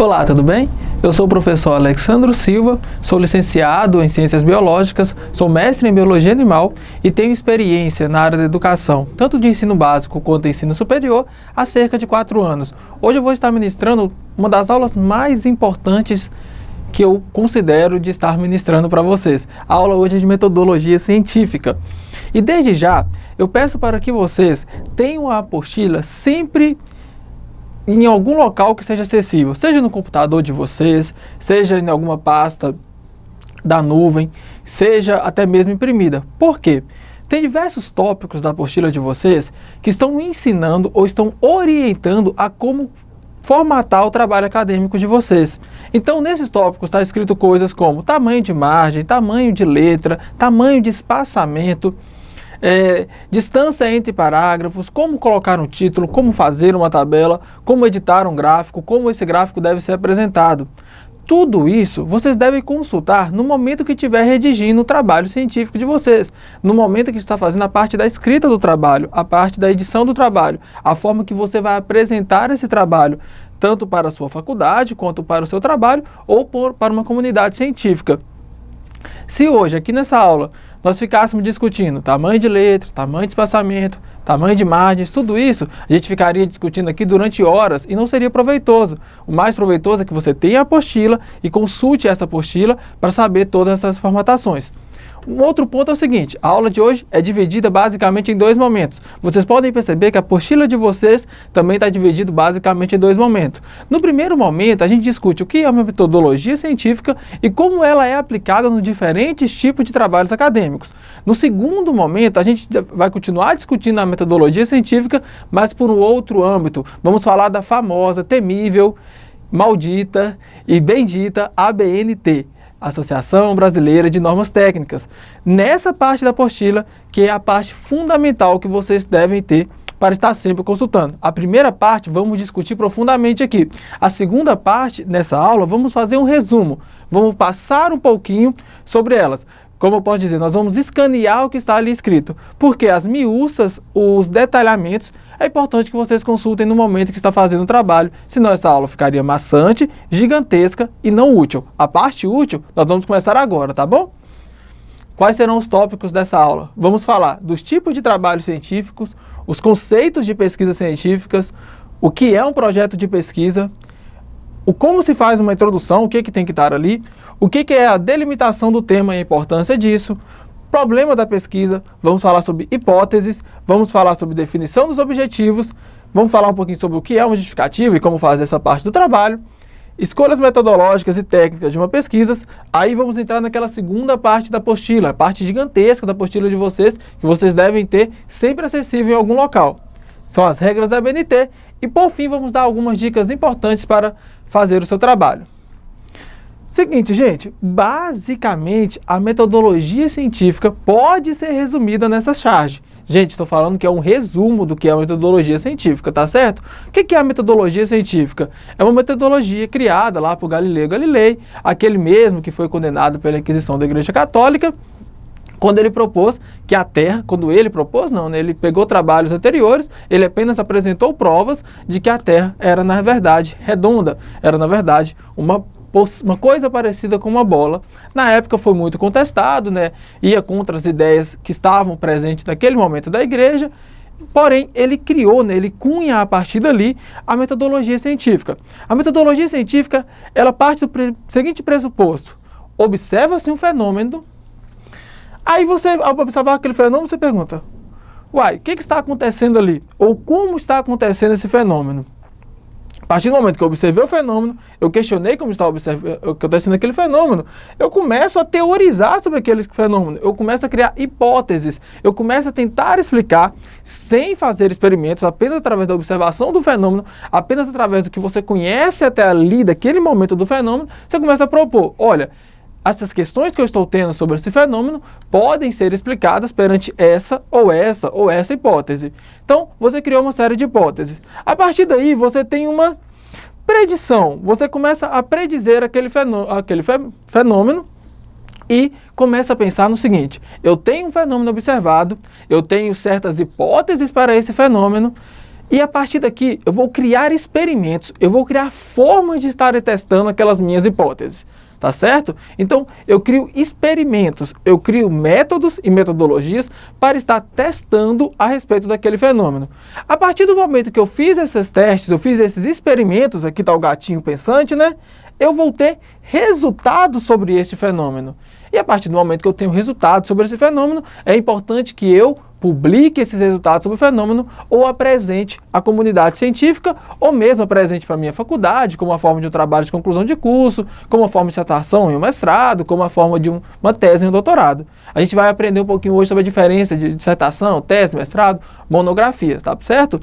Olá, tudo bem? Eu sou o professor Alexandro Silva, sou licenciado em Ciências Biológicas, sou mestre em Biologia Animal e tenho experiência na área da educação, tanto de ensino básico quanto de ensino superior, há cerca de 4 anos. Hoje eu vou estar ministrando uma das aulas mais importantes que eu considero de estar ministrando para vocês. A aula hoje é de metodologia científica. E desde já, eu peço para que vocês tenham a apostila sempre em algum local que seja acessível, seja no computador de vocês, seja em alguma pasta da nuvem, seja até mesmo imprimida. Por quê? Tem diversos tópicos da apostila de vocês que estão ensinando ou estão orientando a como formatar o trabalho acadêmico de vocês. Então, nesses tópicos está escrito coisas como tamanho de margem, tamanho de letra, tamanho de espaçamento, distância entre parágrafos, como colocar um título, como fazer uma tabela, como editar um gráfico, como esse gráfico deve ser apresentado. Tudo isso vocês devem consultar no momento que estiver redigindo o trabalho científico de vocês, no momento que está fazendo a parte da escrita do trabalho, a parte da edição do trabalho, a forma que você vai apresentar esse trabalho, tanto para a sua faculdade, quanto para o seu trabalho, ou para uma comunidade científica. Se hoje, aqui nessa aula, nós ficássemos discutindo tamanho de letra, tamanho de espaçamento, tamanho de margens, tudo isso, a gente ficaria discutindo aqui durante horas e não seria proveitoso. O mais proveitoso é que você tenha a apostila e consulte essa apostila para saber todas essas formatações. Um outro ponto é o seguinte, a aula de hoje é dividida basicamente em 2 momentos. Vocês podem perceber que a apostila de vocês também está dividida basicamente em 2 momentos. No primeiro momento, a gente discute o que é uma metodologia científica e como ela é aplicada nos diferentes tipos de trabalhos acadêmicos. No segundo momento, a gente vai continuar discutindo a metodologia científica, mas por um outro âmbito. Vamos falar da famosa, temível, maldita e bendita ABNT. Associação Brasileira de Normas Técnicas. Nessa parte da apostila, que é a parte fundamental que vocês devem ter para estar sempre consultando. A primeira parte vamos discutir profundamente aqui. A segunda parte, nessa aula, vamos fazer um resumo. Vamos passar um pouquinho sobre elas. Como eu posso dizer, nós vamos escanear o que está ali escrito, porque as miúças, os detalhamentos, é importante que vocês consultem no momento que está fazendo o trabalho, senão essa aula ficaria maçante, gigantesca e não útil. A parte útil nós vamos começar agora, tá bom? Quais serão os tópicos dessa aula? Vamos falar dos tipos de trabalhos científicos, os conceitos de pesquisas científicas, o que é um projeto de pesquisa, como se faz uma introdução, o que tem que estar ali, o que é a delimitação do tema e a importância disso, problema da pesquisa, vamos falar sobre hipóteses, vamos falar sobre definição dos objetivos, vamos falar um pouquinho sobre o que é uma justificativa e como fazer essa parte do trabalho, escolhas metodológicas e técnicas de uma pesquisa, aí vamos entrar naquela segunda parte da apostila, a parte gigantesca da apostila de vocês, que vocês devem ter sempre acessível em algum local. São as regras da ABNT e, por fim, vamos dar algumas dicas importantes para fazer o seu trabalho. Seguinte, gente, basicamente a metodologia científica pode ser resumida nessa charge. Gente, estou falando que é um resumo do que é a metodologia científica, tá certo? O que é a metodologia científica? É uma metodologia criada lá por Galileu Galilei, aquele mesmo que foi condenado pela Inquisição da Igreja Católica, quando ele propôs que a Terra, ele pegou trabalhos anteriores, ele apenas apresentou provas de que a Terra era, na verdade, redonda, era, na verdade, uma coisa parecida com uma bola. Na época foi muito contestado, né? Ia contra as ideias que estavam presentes naquele momento da igreja, porém ele criou, né? Ele cunha a partir dali a metodologia científica. A metodologia científica, ela parte do seguinte pressuposto: observa-se um fenômeno, aí você, ao observar aquele fenômeno, você pergunta, uai, o que está acontecendo ali? Ou como está acontecendo esse fenômeno? A partir do momento que eu observei o fenômeno, eu questionei como estava acontecendo aquele fenômeno, eu começo a teorizar sobre aquele fenômeno, eu começo a criar hipóteses, eu começo a tentar explicar, sem fazer experimentos, apenas através da observação do fenômeno, apenas através do que você conhece até ali, daquele momento do fenômeno, você começa a propor, olha, essas questões que eu estou tendo sobre esse fenômeno podem ser explicadas perante essa ou essa hipótese. Então, você criou uma série de hipóteses. A partir daí, você tem uma predição. Você começa a predizer aquele fenômeno e começa a pensar no seguinte: eu tenho um fenômeno observado, eu tenho certas hipóteses para esse fenômeno, E a partir daqui, eu vou criar experimentos, eu vou criar formas de estar testando aquelas minhas hipóteses. Tá certo? Então, eu crio experimentos, eu crio métodos e metodologias para estar testando a respeito daquele fenômeno. A partir do momento que eu fiz esses testes, eu fiz esses experimentos, aqui está o gatinho pensante, né? Eu vou ter resultados sobre este fenômeno. E a partir do momento que eu tenho resultados sobre esse fenômeno, é importante que eu publique esses resultados sobre o fenômeno ou apresente à comunidade científica ou mesmo apresente para a minha faculdade como uma forma de um trabalho de conclusão de curso, como uma forma de dissertação em um mestrado, como uma forma de uma tese em um doutorado. A gente vai aprender um pouquinho hoje sobre a diferença de dissertação, tese, mestrado, monografia, tá certo?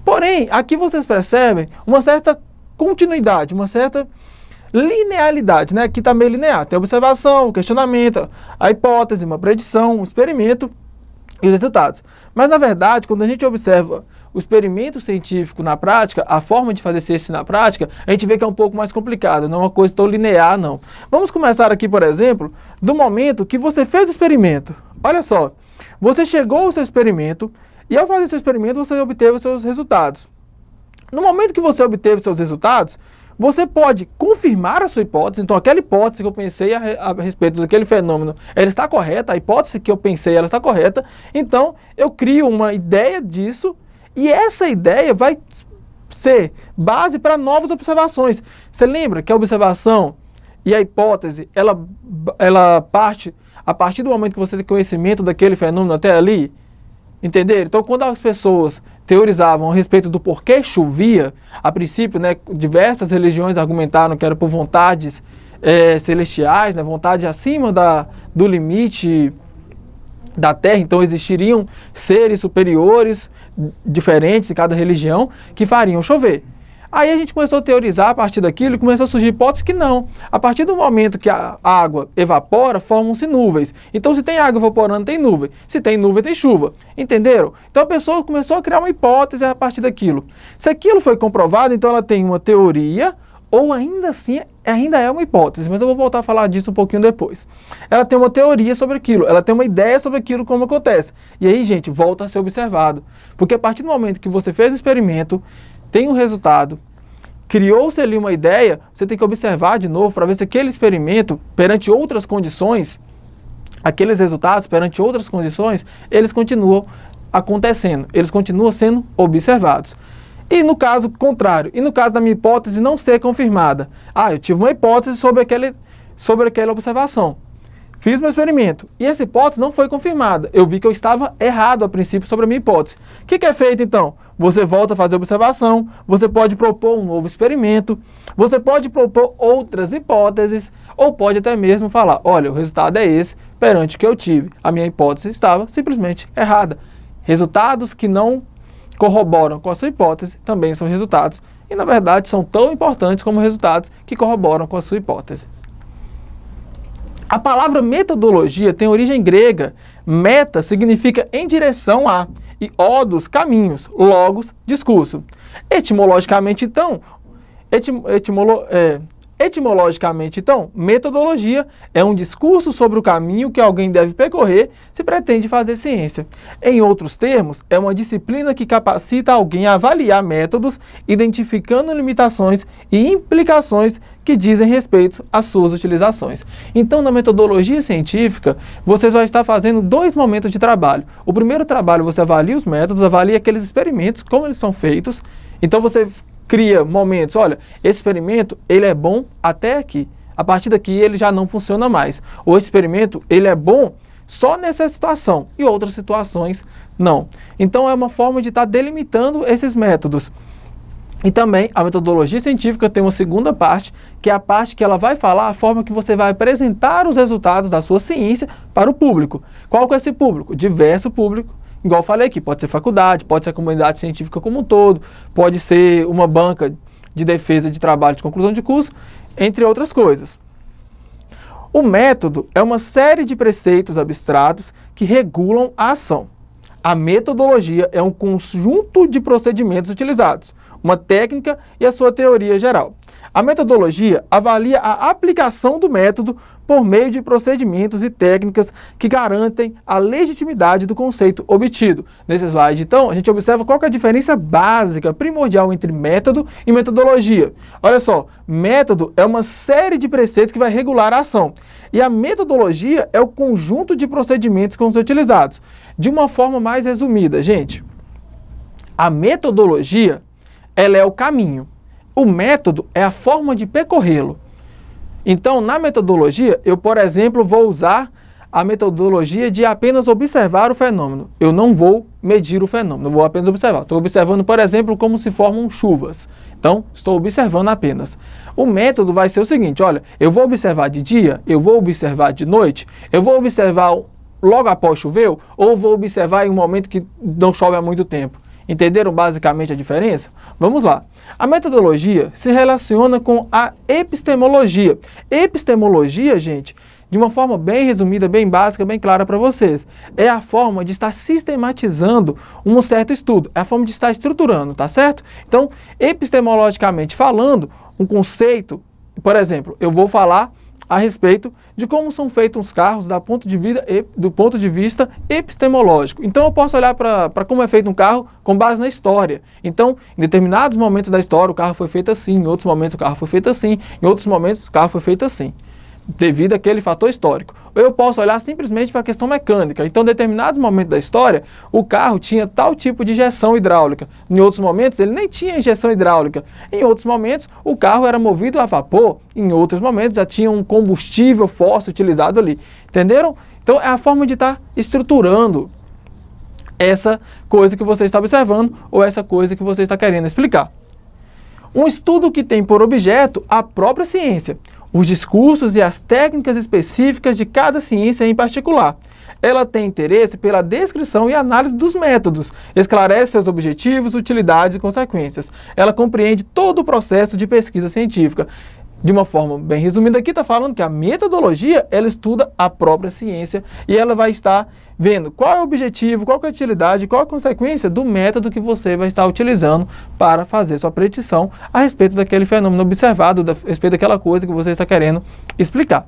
Porém, aqui vocês percebem uma certa continuidade, uma certa linearidade, né? Aqui está meio linear, tem a observação, o questionamento, a hipótese, uma predição, um experimento e os resultados. Mas, na verdade, quando a gente observa o experimento científico na prática, a forma de fazer ciência na prática, a gente vê que é um pouco mais complicado, não é uma coisa tão linear, não. Vamos começar aqui, por exemplo, do momento que você fez o experimento. Olha só, você chegou ao seu experimento e, ao fazer seu experimento, você obteve os seus resultados. No momento que você obteve os seus resultados, você pode confirmar a sua hipótese. Então, aquela hipótese que eu pensei a respeito daquele fenômeno, ela está correta, a hipótese que eu pensei, ela está correta. Então, eu crio uma ideia disso e essa ideia vai ser base para novas observações. Você lembra que a observação e a hipótese, ela parte a partir do momento que você tem conhecimento daquele fenômeno até ali? Entenderam? Então, quando as pessoas teorizavam a respeito do porquê chovia, a princípio, né, diversas religiões argumentaram que era por vontades celestiais, né, vontade acima do limite da Terra, então existiriam seres superiores, diferentes em cada religião, que fariam chover. Aí a gente começou a teorizar a partir daquilo e começou a surgir hipóteses que não. A partir do momento que a água evapora, formam-se nuvens. Então, se tem água evaporando, tem nuvem. Se tem nuvem, tem chuva. Entenderam? Então, a pessoa começou a criar uma hipótese a partir daquilo. Se aquilo foi comprovado, então ela tem uma teoria, ou ainda assim, ainda é uma hipótese. Mas eu vou voltar a falar disso um pouquinho depois. Ela tem uma teoria sobre aquilo, ela tem uma ideia sobre aquilo, como acontece. E aí, gente, volta a ser observado. Porque a partir do momento que você fez o experimento, tem um resultado, criou-se ali uma ideia, você tem que observar de novo para ver se aquele experimento, perante outras condições, aqueles resultados perante outras condições, eles continuam acontecendo, eles continuam sendo observados. E no caso contrário, e no caso da minha hipótese não ser confirmada, eu tive uma hipótese sobre aquela observação. Fiz meu experimento e essa hipótese não foi confirmada. Eu vi que eu estava errado a princípio sobre a minha hipótese. O que é feito então? Você volta a fazer a observação, você pode propor um novo experimento, você pode propor outras hipóteses, ou pode até mesmo falar, olha, o resultado é esse, perante o que eu tive. A minha hipótese estava simplesmente errada. Resultados que não corroboram com a sua hipótese também são resultados, e na verdade são tão importantes como resultados que corroboram com a sua hipótese. A palavra metodologia tem origem grega. Meta significa em direção a, e odos, caminhos, logos, discurso. Etimologicamente, então, metodologia é um discurso sobre o caminho que alguém deve percorrer se pretende fazer ciência. Em outros termos, é uma disciplina que capacita alguém a avaliar métodos, identificando limitações e implicações que dizem respeito às suas utilizações. Então, na metodologia científica, você vai estar fazendo dois momentos de trabalho. O primeiro trabalho, você avalia os métodos, avalia aqueles experimentos, como eles são feitos. Então, você cria momentos, olha, esse experimento, ele é bom até aqui. A partir daqui, ele já não funciona mais. Ou esse experimento, ele é bom só nessa situação e outras situações não. Então, é uma forma de estar delimitando esses métodos. E também, a metodologia científica tem uma segunda parte, que é a parte que ela vai falar a forma que você vai apresentar os resultados da sua ciência para o público. Qual que é esse público? Diverso público. Igual eu falei aqui, pode ser faculdade, pode ser a comunidade científica como um todo, pode ser uma banca de defesa de trabalho de conclusão de curso, entre outras coisas. O método é uma série de preceitos abstratos que regulam a ação. A metodologia é um conjunto de procedimentos utilizados, uma técnica e a sua teoria geral. A metodologia avalia a aplicação do método por meio de procedimentos e técnicas que garantem a legitimidade do conceito obtido. Nesse slide, então, a gente observa qual que é a diferença básica, primordial entre método e metodologia. Olha só, método é uma série de preceitos que vai regular a ação. E a metodologia é o conjunto de procedimentos que vão ser utilizados. De uma forma mais resumida, gente, a metodologia, ela é o caminho. O método é a forma de percorrê-lo. Então, na metodologia, eu, por exemplo, vou usar a metodologia de apenas observar o fenômeno. Eu não vou medir o fenômeno, eu vou apenas observar. Estou observando, por exemplo, como se formam chuvas. Então, estou observando apenas. O método vai ser o seguinte, olha, eu vou observar de dia, eu vou observar de noite, eu vou observar logo após chover, ou vou observar em um momento que não chove há muito tempo. Entenderam basicamente a diferença? Vamos lá. A metodologia se relaciona com a epistemologia. Epistemologia, gente, de uma forma bem resumida, bem básica, bem clara para vocês, é a forma de estar sistematizando um certo estudo, é a forma de estar estruturando, tá certo? Então, epistemologicamente falando, um conceito, por exemplo, eu vou falar a respeito de como são feitos os carros do ponto de vista epistemológico. Então eu posso olhar para como é feito um carro com base na história. Então, em determinados momentos da história o carro foi feito assim, em outros momentos o carro foi feito assim, em outros momentos o carro foi feito assim, devido àquele fator histórico. Ou eu posso olhar simplesmente para a questão mecânica. Então, em determinados momentos da história, o carro tinha tal tipo de injeção hidráulica. Em outros momentos, ele nem tinha injeção hidráulica. Em outros momentos, o carro era movido a vapor. Em outros momentos, já tinha um combustível fóssil utilizado ali. Entenderam? Então, é a forma de estar estruturando essa coisa que você está observando ou essa coisa que você está querendo explicar. Um estudo que tem por objeto a própria ciência, os discursos e as técnicas específicas de cada ciência em particular. Ela tem interesse pela descrição e análise dos métodos, esclarece seus objetivos, utilidades e consequências. Ela compreende todo o processo de pesquisa científica. De uma forma bem resumida aqui, está falando que a metodologia, ela estuda a própria ciência e ela vai estar vendo qual é o objetivo, qual é a utilidade, qual é a consequência do método que você vai estar utilizando para fazer sua predição a respeito daquele fenômeno observado, a respeito daquela coisa que você está querendo explicar.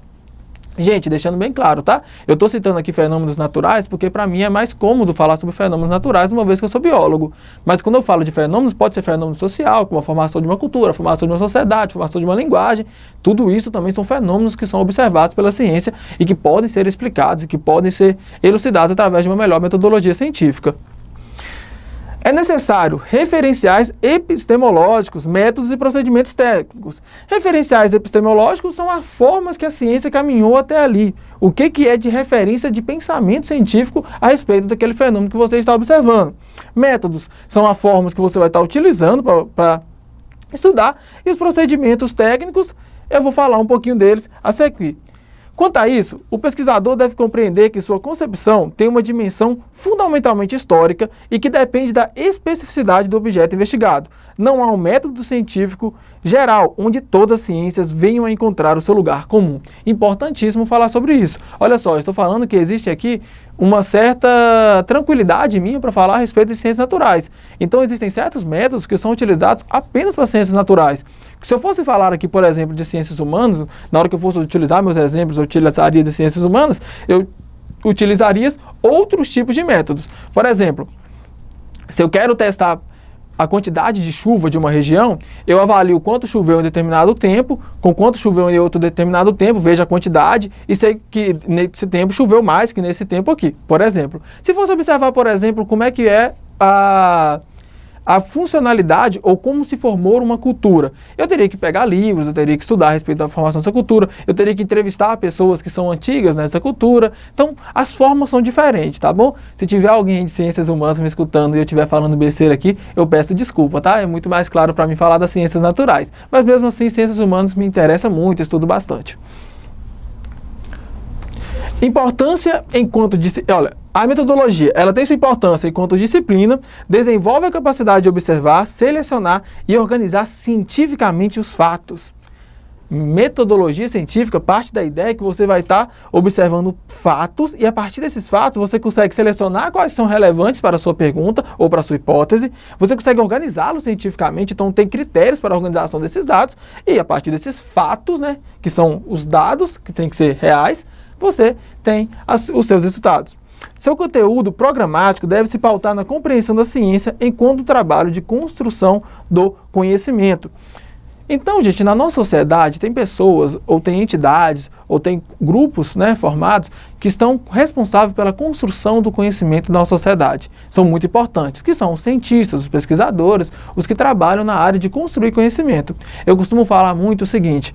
Gente, deixando bem claro, tá? Eu estou citando aqui fenômenos naturais porque para mim é mais cômodo falar sobre fenômenos naturais, uma vez que eu sou biólogo. Mas quando eu falo de fenômenos, pode ser fenômeno social, como a formação de uma cultura, a formação de uma sociedade, a formação de uma linguagem. Tudo isso também são fenômenos que são observados pela ciência e que podem ser explicados e que podem ser elucidados através de uma melhor metodologia científica. É necessário referenciais epistemológicos, métodos e procedimentos técnicos. Referenciais epistemológicos são as formas que a ciência caminhou até ali. O que é de referência de pensamento científico a respeito daquele fenômeno que você está observando. Métodos são as formas que você vai estar utilizando para estudar. E os procedimentos técnicos, eu vou falar um pouquinho deles a seguir. Quanto a isso, o pesquisador deve compreender que sua concepção tem uma dimensão fundamentalmente histórica e que depende da especificidade do objeto investigado. Não há um método científico geral onde todas as ciências venham a encontrar o seu lugar comum. Importantíssimo falar sobre isso. Olha só, eu estou falando que existe aqui uma certa tranquilidade minha para falar a respeito de ciências naturais. Então existem certos métodos que são utilizados apenas para ciências naturais. Se eu fosse falar aqui, por exemplo, de ciências humanas, na hora que eu fosse utilizar meus exemplos, eu utilizaria de ciências humanas, eu utilizaria outros tipos de métodos. Por exemplo, se eu quero testar a quantidade de chuva de uma região, eu avalio quanto choveu em determinado tempo, com quanto choveu em outro determinado tempo, vejo a quantidade e sei que nesse tempo choveu mais que nesse tempo aqui, por exemplo. Se fosse observar, por exemplo, como é que é a funcionalidade ou como se formou uma cultura, eu teria que pegar livros, eu teria que estudar a respeito da formação dessa cultura, eu teria que entrevistar pessoas que são antigas nessa cultura. Então, as formas são diferentes, tá bom? Se tiver alguém de ciências humanas me escutando e eu estiver falando besteira aqui, eu peço desculpa, tá? É muito mais claro para mim falar das ciências naturais. Mas mesmo assim, ciências humanas me interessa muito, estudo bastante. Importância enquanto... Olha, a metodologia, ela tem sua importância enquanto disciplina, desenvolve a capacidade de observar, selecionar e organizar cientificamente os fatos. metodologia científica parte da ideia que você vai estar observando fatos e a partir desses fatos você consegue selecionar quais são relevantes para a sua pergunta ou para a sua hipótese, você consegue organizá-los cientificamente, então tem critérios para a organização desses dados e a partir desses fatos, né, que são os dados, que tem que ser reais, você tem os seus resultados. Seu conteúdo programático deve se pautar na compreensão da ciência enquanto trabalho de construção do conhecimento. Então, gente, na nossa sociedade tem pessoas, ou tem entidades, ou tem grupos, né, formados que estão responsáveis pela construção do conhecimento da nossa sociedade. São muito importantes, que são os cientistas, os pesquisadores, os que trabalham na área de construir conhecimento. Eu costumo falar muito o seguinte,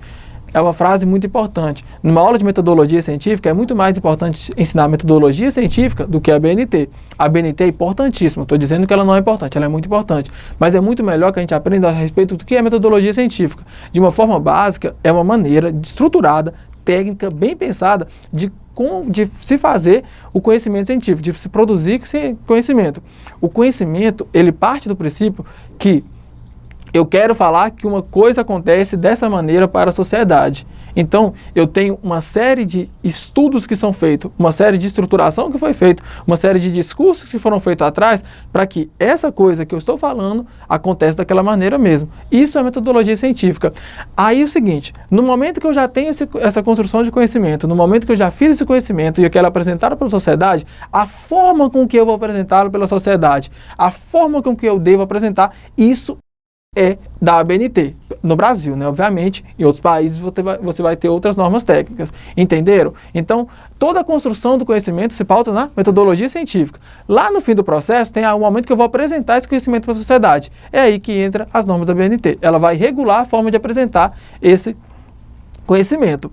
é uma frase muito importante. Numa aula de metodologia científica, é muito mais importante ensinar metodologia científica do que a BNT. A BNT é importantíssima, estou dizendo que ela não é importante, ela é muito importante. Mas é muito melhor que a gente aprenda a respeito do que é metodologia científica. De uma forma básica, é uma maneira estruturada, técnica, bem pensada, de se fazer o conhecimento científico, de se produzir conhecimento. O conhecimento, ele parte do princípio que eu quero falar que uma coisa acontece dessa maneira para a sociedade. Então, eu tenho uma série de estudos que são feitos, uma série de estruturação que foi feita, uma série de discursos que foram feitos atrás, para que essa coisa que eu estou falando aconteça daquela maneira mesmo. Isso é metodologia científica. Aí é o seguinte, no momento que eu já tenho essa construção de conhecimento, no momento que eu já fiz esse conhecimento e eu quero apresentá-lo para a sociedade, a forma com que eu vou apresentá-lo pela sociedade, a forma com que eu devo apresentar, isso é da ABNT, no Brasil, né? Obviamente, em outros países você vai ter outras normas técnicas, entenderam? Então, toda a construção do conhecimento se pauta na metodologia científica. Lá no fim do processo, tem um momento que eu vou apresentar esse conhecimento para a sociedade. É aí que entra as normas da ABNT. Ela vai regular a forma de apresentar esse conhecimento.